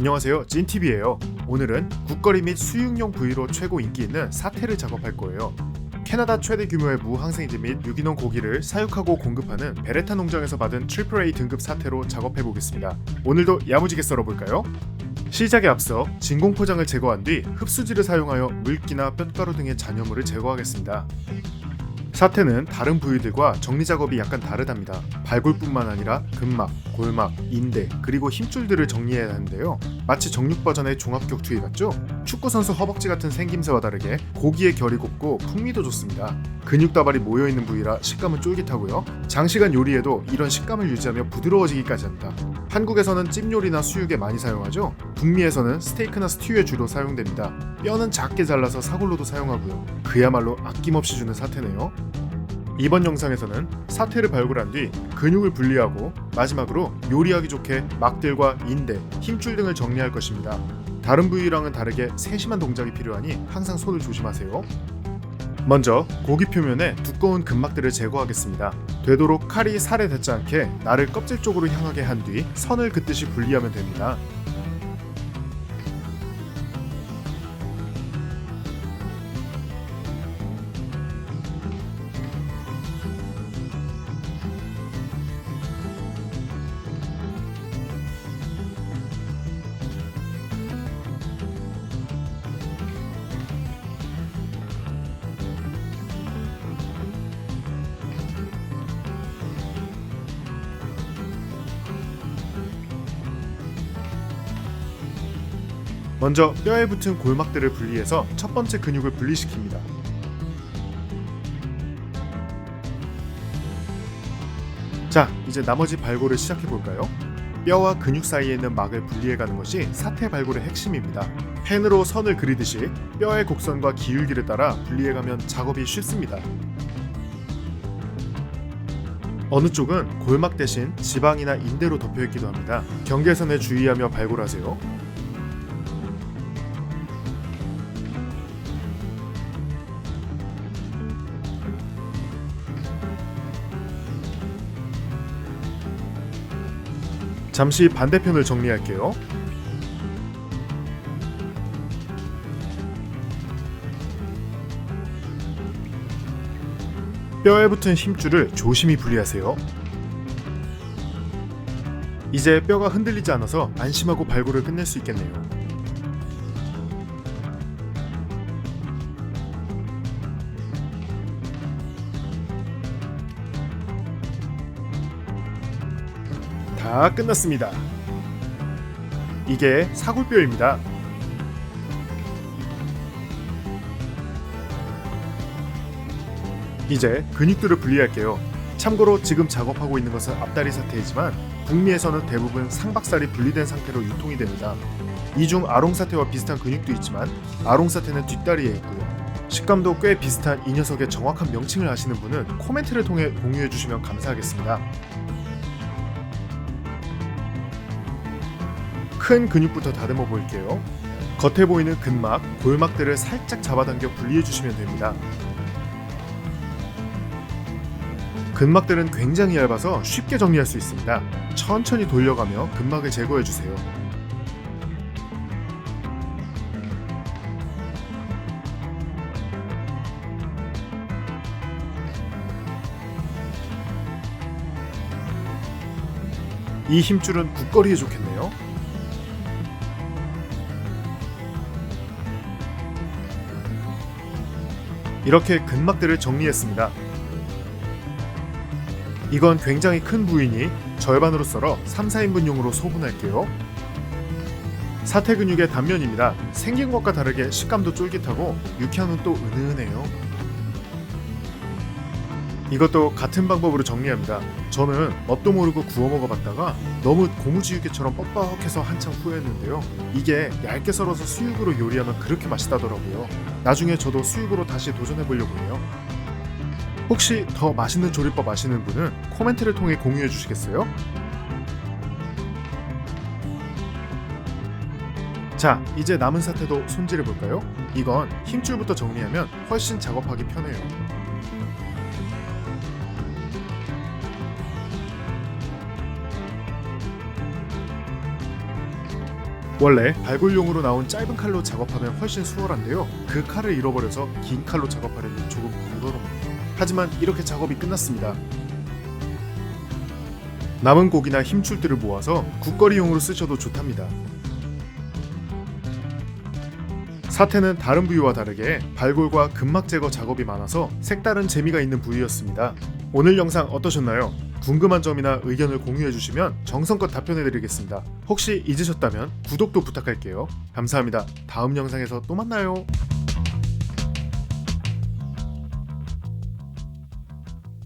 안녕하세요, 찐TV예요. 오늘은 국거리 및 수육용 부위로 최고 인기 있는 사태를 작업할 거예요. 캐나다 최대 규모의 무항생제 및 유기농 고기를 사육하고 공급하는 베레타 농장에서 받은 AAA 등급 사태로 작업해 보겠습니다. 오늘도 야무지게 썰어볼까요? 시작에 앞서 진공 포장을 제거한 뒤 흡수지를 사용하여 물기나 뼛가루 등의 잔여물을 제거하겠습니다. 사태는 다른 부위들과 정리 작업이 약간 다르답니다. 발굴뿐만 아니라 근막, 골막, 인대, 그리고 힘줄들을 정리해야 하는데요. 마치 정육 버전의 종합격투기 같죠? 축구선수 허벅지 같은 생김새와 다르게 고기의 결이 곱고 풍미도 좋습니다. 근육 다발이 모여있는 부위라 식감은 쫄깃하고요. 장시간 요리에도 이런 식감을 유지하며 부드러워지기까지 합니다. 한국에서는 찜 요리나 수육에 많이 사용하죠? 북미에서는 스테이크나 스튜에 주로 사용됩니다. 뼈는 작게 잘라서 사골로도 사용하고요. 그야말로 아낌없이 주는 사태네요. 이번 영상에서는 사태를 발굴한 뒤 근육을 분리하고 마지막으로 요리하기 좋게 막들과 인대, 힘줄 등을 정리할 것입니다. 다른 부위랑은 다르게 세심한 동작이 필요하니 항상 손을 조심하세요. 먼저 고기 표면에 두꺼운 근막들을 제거하겠습니다. 되도록 칼이 살에 닿지 않게 날을 껍질 쪽으로 향하게 한 뒤 선을 긋듯이 분리하면 됩니다. 먼저 뼈에 붙은 골막들을 분리해서 첫 번째 근육을 분리시킵니다. 자, 이제 나머지 발굴을 시작해볼까요? 뼈와 근육 사이에 있는 막을 분리해가는 것이 사태 발굴의 핵심입니다. 펜으로 선을 그리듯이 뼈의 곡선과 기울기를 따라 분리해가면 작업이 쉽습니다. 어느 쪽은 골막 대신 지방이나 인대로 덮여있기도 합니다. 경계선에 주의하며 발굴하세요. 잠시 반대편을 정리할게요. 뼈에 붙은 힘줄을 조심히 분리하세요. 이제 뼈가 흔들리지 않아서 안심하고 발굴을 끝낼 수 있겠네요. 다 끝났습니다. 이게 사골뼈입니다. 이제 근육들을 분리할게요. 참고로 지금 작업하고 있는 것은 앞다리 사태이지만 북미에서는 대부분 상박살이 분리된 상태로 유통이 됩니다. 이 중 아롱사태와 비슷한 근육도 있지만 아롱사태는 뒷다리에 있고요. 식감도 꽤 비슷한 이 녀석의 정확한 명칭을 아시는 분은 코멘트를 통해 공유해 주시면 감사하겠습니다. 큰 근육부터 다듬어 볼게요. 겉에 보이는 근막, 골막들을 살짝 잡아당겨 분리해 주시면 됩니다. 근막들은 굉장히 얇아서 쉽게 정리할 수 있습니다. 천천히 돌려가며 근막을 제거해 주세요. 이 힘줄은 국거리에 좋겠네요. 이렇게 근막들을 정리했습니다. 이건 굉장히 큰 부위니 절반으로 썰어 3, 4인분용으로 소분할게요. 사태 근육의 단면입니다. 생긴 것과 다르게 식감도 쫄깃하고 육향은 또 은은해요. 이것도 같은 방법으로 정리합니다. 저는 뭣도 모르고 구워 먹어봤다가 너무 고무지육개처럼 뻑뻑해서 한참 후회했는데요. 이게 얇게 썰어서 수육으로 요리하면 그렇게 맛있다더라고요. 나중에 저도 수육으로 다시 도전해보려고 해요. 혹시 더 맛있는 조리법 아시는 분은 코멘트를 통해 공유해 주시겠어요? 자, 이제 남은 사태도 손질해 볼까요? 이건 힘줄부터 정리하면 훨씬 작업하기 편해요. 원래 발굴용으로 나온 짧은 칼로 작업하면 훨씬 수월한데요. 그 칼을 잃어버려서 긴 칼로 작업하려니 조금 번거롭네요. 하지만 이렇게 작업이 끝났습니다. 남은 고기나 힘줄들을 모아서 국거리용으로 쓰셔도 좋답니다. 사태는 다른 부위와 다르게 발골과 근막 제거 작업이 많아서 색다른 재미가 있는 부위였습니다. 오늘 영상 어떠셨나요? 궁금한 점이나 의견을 공유해 주시면 정성껏 답변해 드리겠습니다. 혹시 잊으셨다면 구독도 부탁할게요. 감사합니다. 다음 영상에서 또 만나요.